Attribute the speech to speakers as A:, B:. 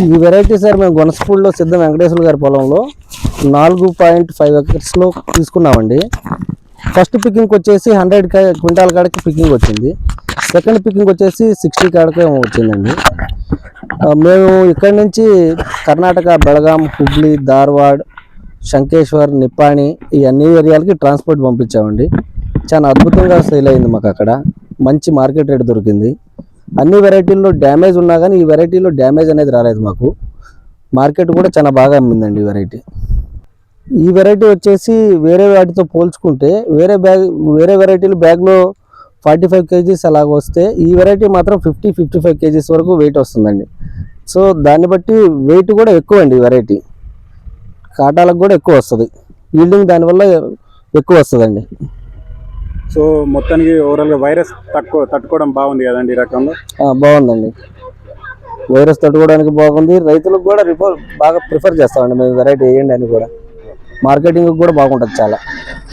A: ఈ variety sir మేము గొనసపూడిలో సిద్ధ వెంకటేశ్వర గారి పొలంలో 4.5 ఎకర్స్లో తీసుకున్నామండి. ఫస్ట్ పికింగ్ వచ్చేసి 100 క్వింటాల్ కాడికి పికింగ్ వచ్చింది. సెకండ్ పికింగ్ వచ్చేసి 60 కాడికి వచ్చిందండి. మేము ఇక్కడి నుంచి కర్ణాటక, బెళగాం, హుబ్లీ, ధార్వాడ్, శంకేశ్వర్, నిప్పాణి ఈ అన్ని ఏరియాలకి ట్రాన్స్పోర్ట్ పంపించామండి. చాలా అద్భుతంగా సేల్ అయింది మాకు. అక్కడ మంచి మార్కెట్ రేట్ దొరికింది. అన్ని వెరైటీల్లో డ్యామేజ్ ఉన్నా కానీ ఈ వెరైటీలో డ్యామేజ్ అనేది రాలేదు మాకు. మార్కెట్ కూడా చాలా బాగా అమ్మిందండి ఈ వెరైటీ. ఈ వెరైటీ వచ్చేసి వేరే వాటితో పోల్చుకుంటే వేరే వెరైటీలు బ్యాగ్లో 45 kgs అలాగ వస్తే ఈ వెరైటీ మాత్రం 50-55 kgs వరకు వెయిట్ వస్తుందండి. సో దాన్ని బట్టి వెయిట్ కూడా ఎక్కువ అండి. ఈ వెరైటీ కాటాలకు కూడా ఎక్కువ వస్తుంది. ఈల్డింగ్ దానివల్ల ఎక్కువ వస్తుందండి.
B: సో మొత్తానికి ఓవరాల్గా వైరస్ తట్టుకోవడం బాగుంది కదండి ఈ రకంలో?
A: బాగుందండి. వైరస్ తట్టుకోవడానికి బాగుంది. రైతులకు కూడా బాగా ప్రిఫర్ చేస్తామండి మేము. వెరైటీ వేయండి అని కూడా మార్కెటింగ్ కూడా బాగుంటుంది చాలా.